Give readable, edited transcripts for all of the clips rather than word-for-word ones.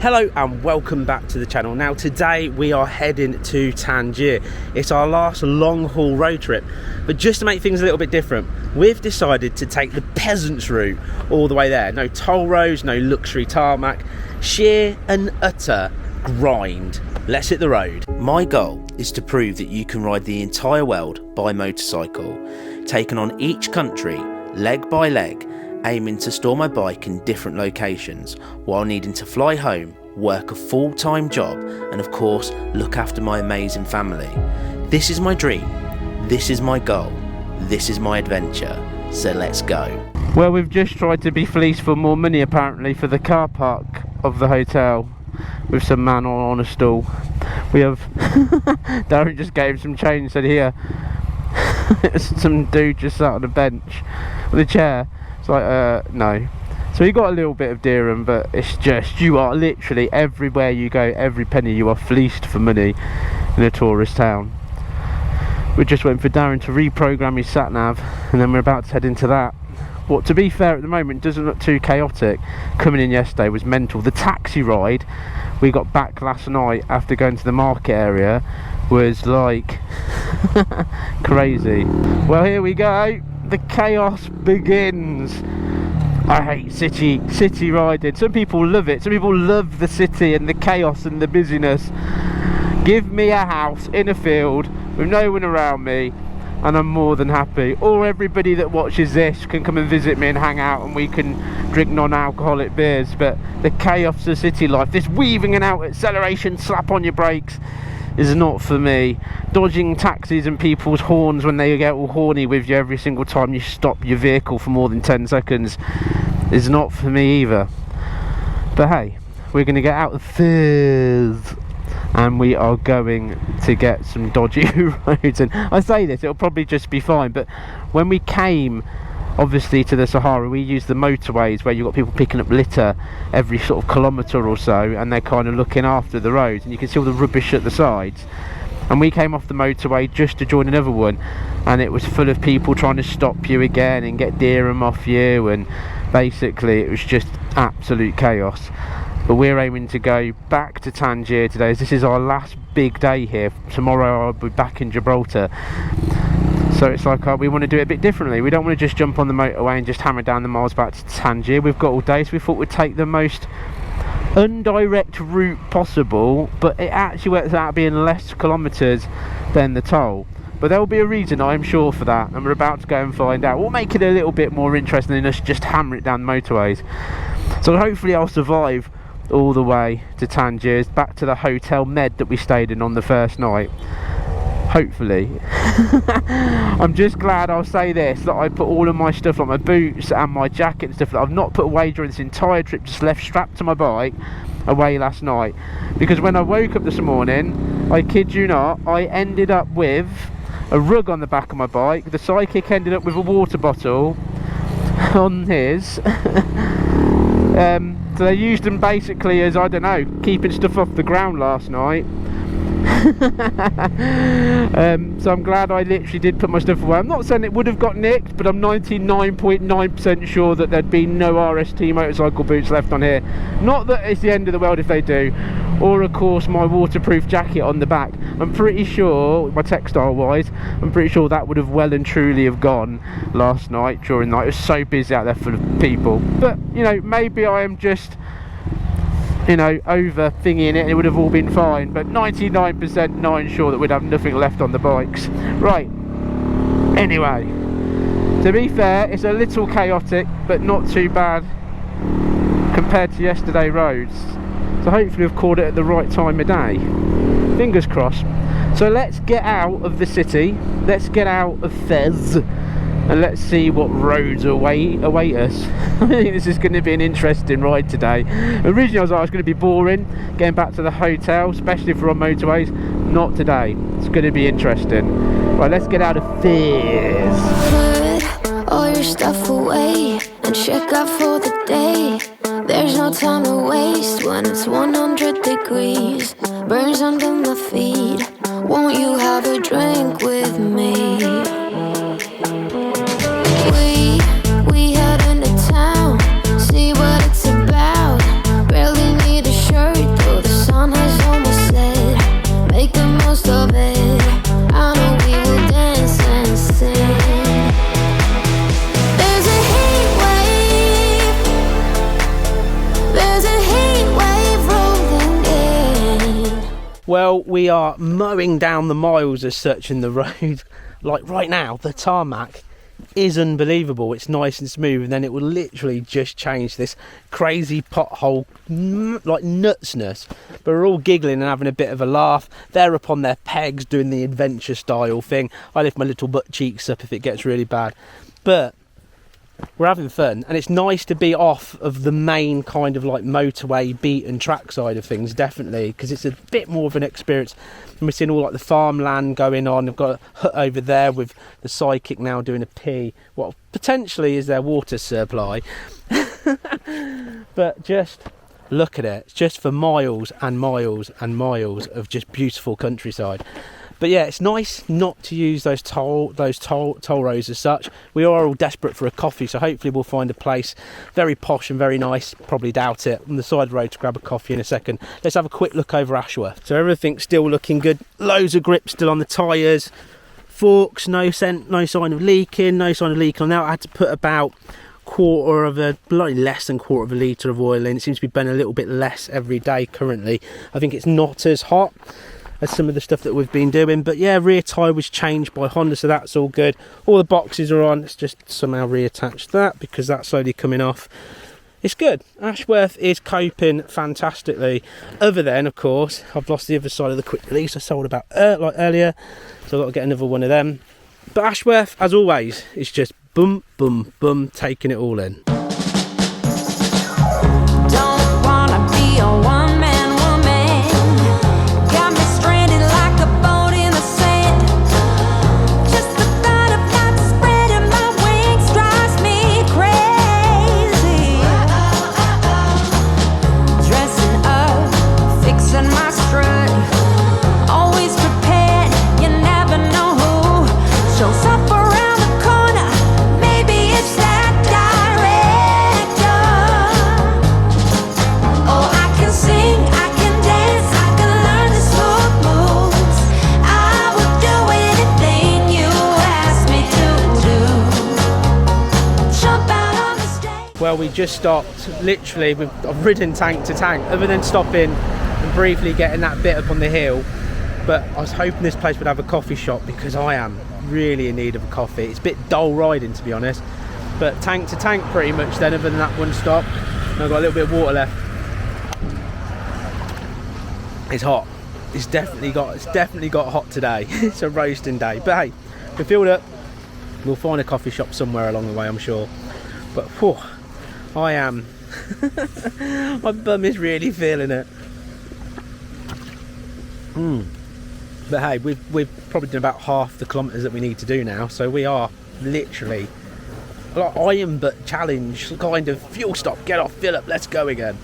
Hello and welcome back to the channel. Now today we are heading to Tangier. It's our last long haul road trip, but just to make things a little bit different, we've decided to take the peasants route all the way there. No toll roads, no luxury tarmac, sheer and utter grind. Let's hit the road. My goal is to prove that you can ride the entire world by motorcycle, taking on each country leg by leg, aiming to store my bike in different locations while needing to fly home, work a full-time job and of course look after my amazing family. This is my dream, this is my goal, this is my adventure, so let's go. Well, we've just tried to be fleeced for more money apparently for the car park of the hotel with some man on a stool. We have Darren just gave some change, said here. Some dude just sat on a bench with a chair. It's like, no. So you got a little bit of dirham, but it's just, you are literally everywhere you go, every penny you are fleeced for money in a tourist town. We're just waiting for Darren to reprogram his sat nav, and then we're about to head into that. What, to be fair, at the moment doesn't look too chaotic. Coming in yesterday was mental. The taxi ride we got back last night after going to the market area was like crazy. Well, here we go. The chaos begins. I hate city riding. Some people love it. Some people love the city and the chaos and the busyness. Give me a house in a field with no one around me and I'm more than happy. Or everybody that watches this can come and visit me and hang out and we can drink non-alcoholic beers. But the chaos of city life, this weaving and out acceleration, slap on your brakes, is not for me. Dodging taxis and people's horns when they get all horny with you every single time you stop your vehicle for more than 10 seconds is not for me either. But hey, we're going to get out of Fizz and we are going to get some dodgy roads. And I say this, it'll probably just be fine, but when we came obviously to the Sahara, we use the motorways where you've got people picking up litter every sort of kilometre or so and they're kind of looking after the roads and you can see all the rubbish at the sides. And we came off the motorway just to join another one and it was full of people trying to stop you again and get dirham off you, and basically it was just absolute chaos. But we're aiming to go back to Tangier today as this is our last big day here. Tomorrow I'll be back in Gibraltar. So it's like we want to do it a bit differently. We don't want to just jump on the motorway and just hammer down the miles back to Tangier. We've got all day, so we thought we'd take the most indirect route possible, but it actually works out being less kilometres than the toll. But there will be a reason, I'm sure, for that, and we're about to go and find out. We'll make it a little bit more interesting than us just hammer it down the motorways. So hopefully I'll survive all the way to Tangier, back to the Hotel Med that we stayed in on the first night. Hopefully. I'm just glad, I'll say this, that I put all of my stuff, like my boots and my jacket and stuff that I've not put away during this entire trip, just left strapped to my bike away last night. Because when I woke up this morning, I kid you not, I ended up with a rug on the back of my bike. The sidekick ended up with a water bottle on his. So they used them basically as, I don't know, keeping stuff off the ground last night. So I'm glad I literally did put my stuff away. I'm not saying it would have got nicked, but I'm 99.9% sure that there'd be no RST motorcycle boots left on here. Not that it's the end of the world if they do. Or of course my waterproof jacket on the back. I'm pretty sure, my textile wise, I'm pretty sure that would have well and truly have gone last night during the night. It was so busy out there full of people. But you know, maybe I am just, you know, over thingying it and it would have all been fine, but 99% not sure that we'd have nothing left on the bikes. Right, anyway, to be fair, it's a little chaotic but not too bad compared to yesterday roads, so hopefully we've caught it at the right time of day, fingers crossed. So let's get out of the city, let's get out of Fez, and let's see what roads await us. I think this is going to be an interesting ride today. Originally I was like, it's going to be boring getting back to the hotel, especially if we're on motorways. Not today, it's going to be interesting. Right, let's get out of Fizz. Put all your stuff away and check out for the day. There's no time to waste when it's 100 degrees. Burns under my feet. Won't you have a drink with me? We head into town, see what it's about. Barely need a shirt Well, we are mowing down the miles as such in the road. Like right now, the tarmac is unbelievable. It's nice and smooth, and then it will literally just change this crazy pothole like nutsness. But we're all giggling and having a bit of a laugh. They're up on their pegs doing the adventure style thing. I lift my little butt cheeks up if it gets really bad. But we're having fun, and it's nice to be off of the main kind of like motorway beaten track side of things, definitely, because it's a bit more of an experience. And we're seeing all like the farmland going on. I've got a hut over there with the psychic now doing a pee, what potentially is their water supply. But just look at it. It's just for miles and miles and miles of just beautiful countryside. But yeah, it's nice not to use those toll roads as such. We are all desperate for a coffee, so hopefully we'll find a place very posh and very nice, probably doubt it, on the side of the road to grab a coffee in a second. Let's have a quick look over Ashworth. So everything's still looking good. Loads of grip still on the tyres. Forks, no sign of leaking, no sign of leak on that. I had to put about less than quarter of a litre of oil in. It seems to be burning a little bit less every day currently. I think it's not as hot as some of the stuff that we've been doing, but yeah, rear tyre was changed by Honda, so that's all good. All the boxes are on. Let's just somehow reattach that because that's slowly coming off. It's good. Ashworth is coping fantastically. Other than, of course, I've lost the other side of the quick release I sold about like earlier, so I've got to get another one of them. But Ashworth, as always, is just boom, boom, boom, taking it all in. Don't wanna be a one-man woman. Got me stranded like a boat in the sand. Just the thought of not spreading my wings drives me crazy. Dressing up, fixing my strut. Always prepared, you never know who shows up around the corner. Maybe it's that director. Oh, I can sing, I can dance, I can learn the smooth moves. I will do anything you ask me to do. Jump out on the stage. Well, we just stopped. Literally, I've ridden tank to tank, other than stopping and briefly getting that bit up on the hill. But I was hoping this place would have a coffee shop because I am really in need of a coffee. It's a bit dull riding, to be honest. But tank to tank pretty much then, other than that one stop. And I've got a little bit of water left. It's hot. It's definitely got hot today. It's a roasting day. But hey, we're filled up. We'll find a coffee shop somewhere along the way, I'm sure. But whew, I am. My bum is really feeling it. But hey, we've probably done about half the kilometres that we need to do now, so we are literally like iron butt challenge kind of fuel stop, get off, fill up, let's go again.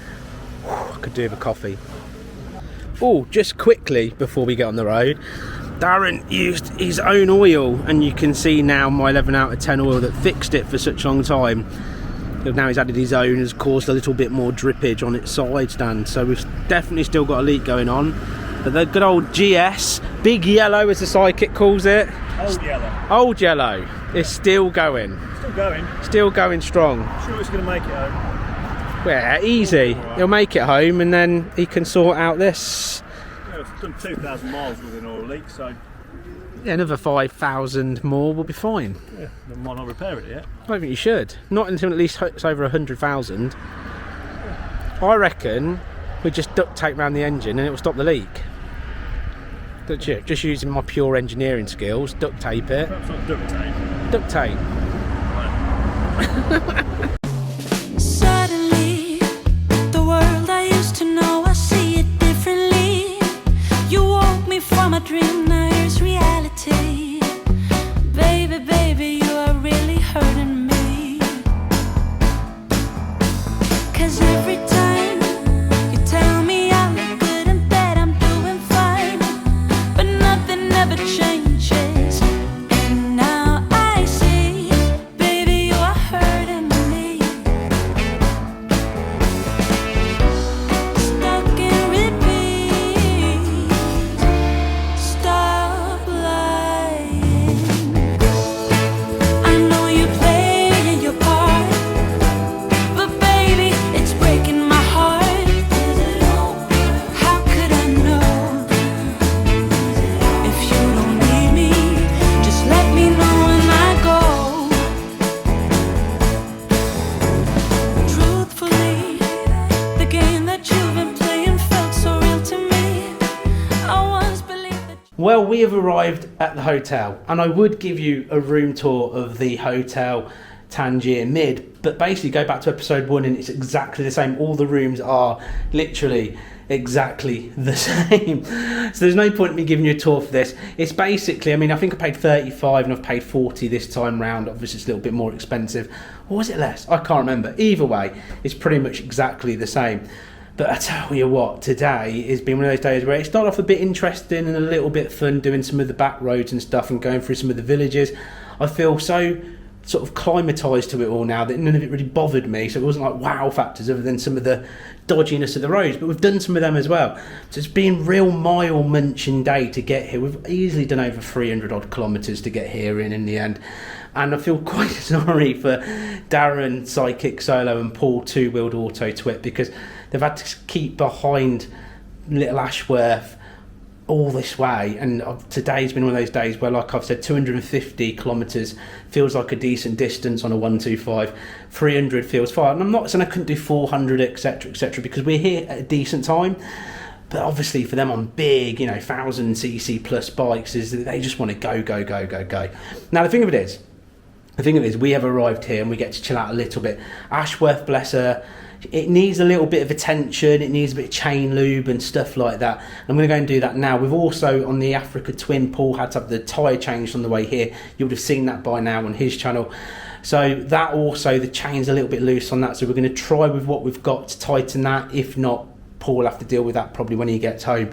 Whew, I could do with a coffee. Oh, just quickly before we get on the road, Darren used his own oil, and you can see now my 11 out of 10 oil that fixed it for such a long time. Now he's added his own, has caused a little bit more drippage on its side stand, so we've definitely still got a leak going on. But the good old GS, Big Yellow as the psychic calls it. Old Yellow is still going. Still going strong. I'm sure it's going to make it home. Yeah, easy. He'll make it home and then he can sort out this. Yeah, I've done 2,000 miles with an oil leak, so Yeah, another 5,000 more will be fine. yeah, I might not repair it yet. I don't think you should. Not until at least it's over 100,000. I reckon we just duct tape around the engine and it will stop the leak. Just using my pure engineering skills, duct tape it. Perhaps not duct tape. Duct tape. Suddenly, the world I used to know, I see it differently. You woke me from a dream, now here's reality. Baby, baby, you are really hurting me. 'Cause every time you tell me I look good and that I'm doing fine, but nothing ever changes. And now I see, baby, you are hurting me. Stuck in repeat, stuck Well, we have arrived at the hotel, and I would give you a room tour of the hotel Tangier Mid, but basically go back to episode 1 and it's exactly the same. All the rooms are literally exactly the same, so there's no point in me giving you a tour for this. It's basically, I mean, I think I paid 35 and I've paid 40 this time round. Obviously it's a little bit more expensive, or was it less? I can't remember. Either way, it's pretty much exactly the same. But I tell you what, today has been one of those days where it started off a bit interesting and a little bit fun, doing some of the back roads and stuff and going through some of the villages. I feel so sort of climatised to it all now that none of it really bothered me, so it wasn't like wow factors other than some of the dodginess of the roads, but we've done some of them as well. So it's been real mile munching day to get here. We've easily done over 300 odd kilometres to get here in the end, and I feel quite sorry for Darren Psychic Solo and Paul Two Wheeled Auto Twit, because they've had to keep behind Little Ashworth all this way, and today's been one of those days where, like I've said, 250 kilometres feels like a decent distance on a 125, 300 feels far, and I'm not saying I couldn't do 400, etc, etc, because we're here at a decent time, but obviously for them on big, 1000cc plus bikes, is that they just want to go. Now the thing of it is, we have arrived here and we get to chill out a little bit. Ashworth, bless her, it needs a little bit of attention, it needs a bit of chain lube and stuff like that. I'm going to go and do that now. We've also, on the Africa Twin, Paul had to have the tyre changed on the way here. You would have seen that by now on his channel. So that also, the chain's a little bit loose on that, so we're going to try with what we've got to tighten that. If not, Paul will have to deal with that probably when he gets home.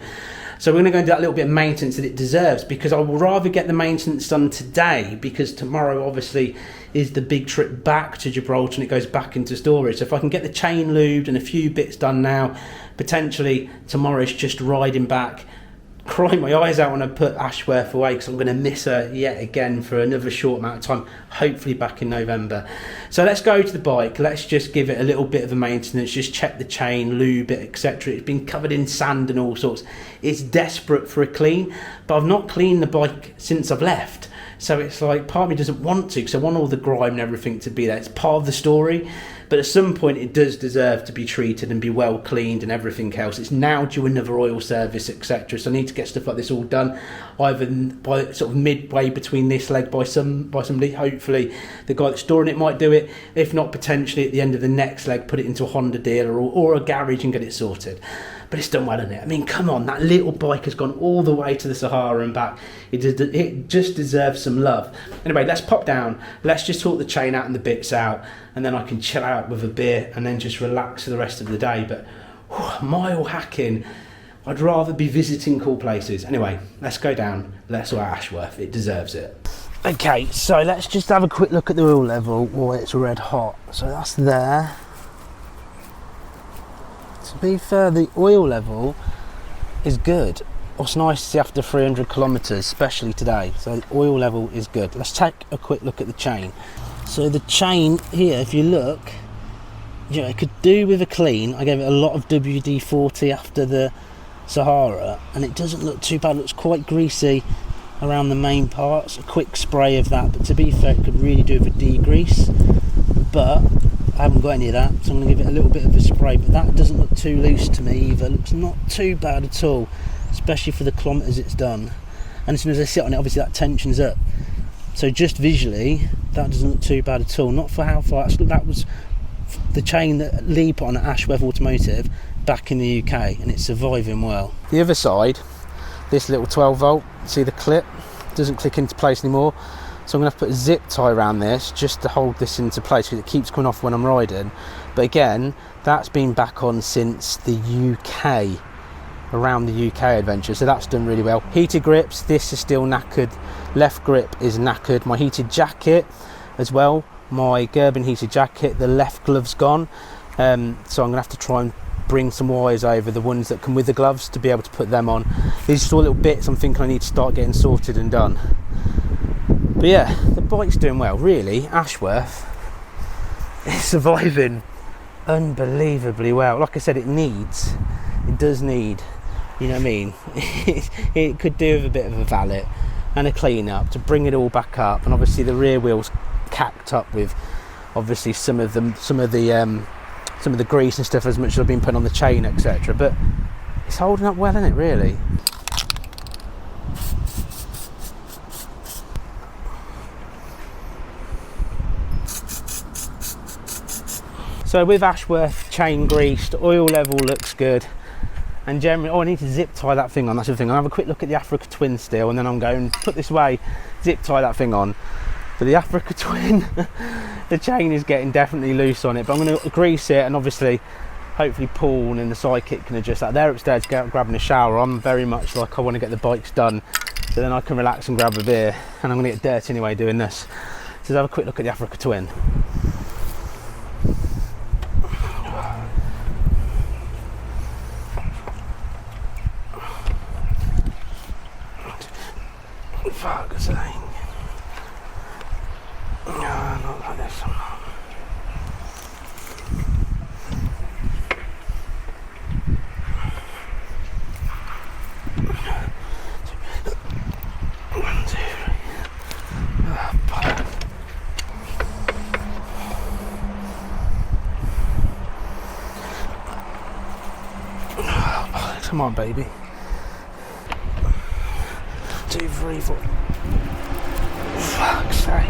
So we're going to go and do that little bit of maintenance that it deserves, because I will rather get the maintenance done today, because tomorrow obviously is the big trip back to Gibraltar and it goes back into storage. So if I can get the chain lubed and a few bits done now, potentially tomorrow's just riding back, crying my eyes out when I put Ashworth away, because I'm going to miss her yet again for another short amount of time, hopefully back in November. So let's go to the bike, let's just give it a little bit of a maintenance, just check the chain, lube it, etc. It's been covered in sand and all sorts. It's desperate for a clean, but I've not cleaned the bike since I've left. So it's like, part of me doesn't want to, because I want all the grime and everything to be there. It's part of the story, but at some point it does deserve to be treated and be well cleaned and everything else. It's now due another oil service, etc. So I need to get stuff like this all done, either by sort of midway between this leg by somebody. Hopefully the guy that's storing it might do it. If not, potentially at the end of the next leg, put it into a Honda dealer or a garage and get it sorted. But it's done well, isn't it? I mean, come on, that little bike has gone all the way to the Sahara and back. It just deserves some love. Anyway, let's pop down, let's just sort the chain out and the bits out, and then I can chill out with a beer and then just relax for the rest of the day. But mile hacking, I'd rather be visiting cool places. Anyway, let's go down, let's go Ashworth, it deserves it. Okay, so let's just have a quick look at the oil level while it's red hot. So that's there. To be fair, the oil level is good. What's nice to see after 300 kilometres, especially today. So the oil level is good. Let's take a quick look at the chain. So the chain here, if you look, it could do with a clean. I gave it a lot of WD-40 after the Sahara, and it doesn't look too bad. It looks quite greasy around the main parts. A quick spray of that, but to be fair, it could really do with a degrease. But I haven't got any of that, so I'm going to give it a little bit of a spray, but that doesn't look too loose to me either. It looks not too bad at all, especially for the kilometres it's done. And as soon as I sit on it, obviously that tension's up. So just visually, that doesn't look too bad at all. Not for how far, that was the chain that Lee put on at Ashworth Automotive back in the UK, and it's surviving well. The other side, this little 12 volt, see the clip? Doesn't click into place anymore. So I'm going to have to put a zip tie around this just to hold this into place, because it keeps coming off when I'm riding. But again, that's been back on since the UK, around the UK adventure, so that's done really well. Heated grips, this is still knackered. Left grip is knackered. My heated jacket as well, my Gerben heated jacket, the left glove's gone. So I'm going to have to try and bring some wires over, the ones that come with the gloves, to be able to put them on. These are just all little bits I'm thinking I need to start getting sorted and done. But yeah, the bike's doing well, really. Ashworth is surviving unbelievably well. Like I said, it does need, you know what I mean? It could do with a bit of a valet and a clean up to bring it all back up. And obviously the rear wheel's cacked up with obviously some of the grease and stuff, as much as I've been putting on the chain, etc. But it's holding up well, isn't it, really? So with Ashworth chain greased, oil level looks good, and generally, oh, I need to zip tie that thing on. That's the thing. I'll have a quick look at the Africa Twin still, and then I'm going to put this away, zip tie that thing on. But the Africa Twin, the chain is getting definitely loose on it, but I'm going to grease it, and obviously hopefully Paul and the sidekick can adjust that. They're upstairs grabbing a shower. I'm very much like I want to get the bikes done so then I can relax and grab a beer, and I'm going to get dirty anyway doing this. So let's have a quick look at the Africa Twin. Fuck's sake. No, not like this one. One, two, three. Oh, come on, baby. 2, 3, 4. Fuck's sake.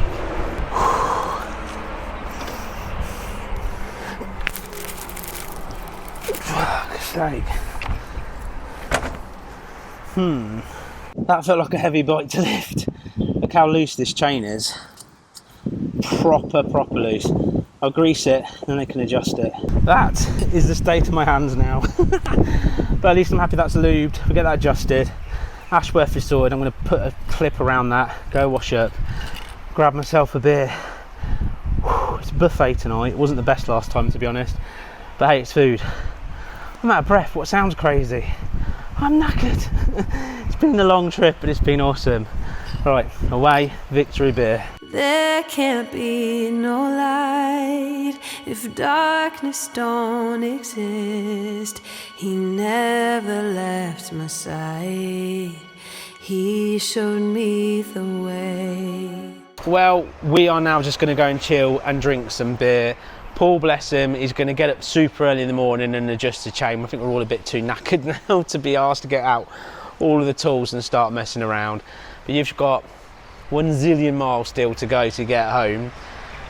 Fuck's sake. That felt like a heavy bike to lift. Look how loose this chain is. Proper loose. I'll grease it, then I can adjust it. That is the state of my hands now. But at least I'm happy that's lubed. We'll get that adjusted. Ashworth is sorted. I'm going to put a clip around that, go wash up, grab myself a beer. It's a buffet tonight. It wasn't the best last time, to be honest, but hey, it's food. I'm out of breath. What sounds crazy? I'm knackered. It's been a long trip, but it's been awesome. Right, away, victory beer. There can't be no light if darkness don't exist. He never left my side. He showed me the way. Well, we are now just going to go and chill and drink some beer. Paul, bless him, is going to get up super early in the morning and adjust the chain. I think we're all a bit too knackered now to be asked to get out all of the tools and start messing around. But you've got 1 zillion miles still to go to get home.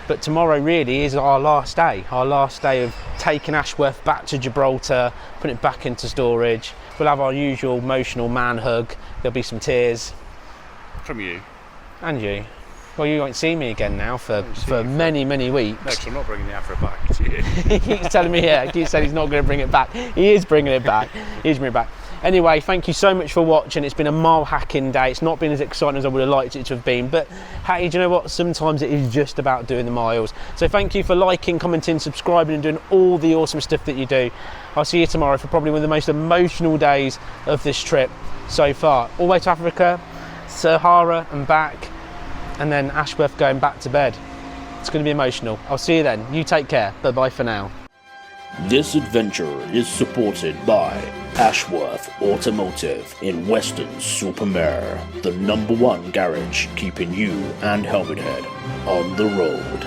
But tomorrow really is our last day of taking Ashworth back to Gibraltar, putting it back into storage. We'll have our usual emotional man hug. There'll be some tears. From you. And you. Well, you won't see me again now for many weeks. No, because I'm not bringing the Afro back to you. He keeps telling me, he keeps saying he's not going to bring it back. He is bringing it back. Anyway, thank you so much for watching. It's been a mile hacking day. It's not been as exciting as I would have liked it to have been, but hey, do you know what? Sometimes it is just about doing the miles. So thank you for liking, commenting, subscribing and doing all the awesome stuff that you do. I'll see you tomorrow for probably one of the most emotional days of this trip so far. All the way to Africa, Sahara and back, and then Ashworth going back to bed. It's going to be emotional. I'll see you then. You take care. Bye-bye for now. This adventure is supported by Ashworth Automotive in Weston-super-Mare, the #1 garage keeping you and Helmet Head on the road.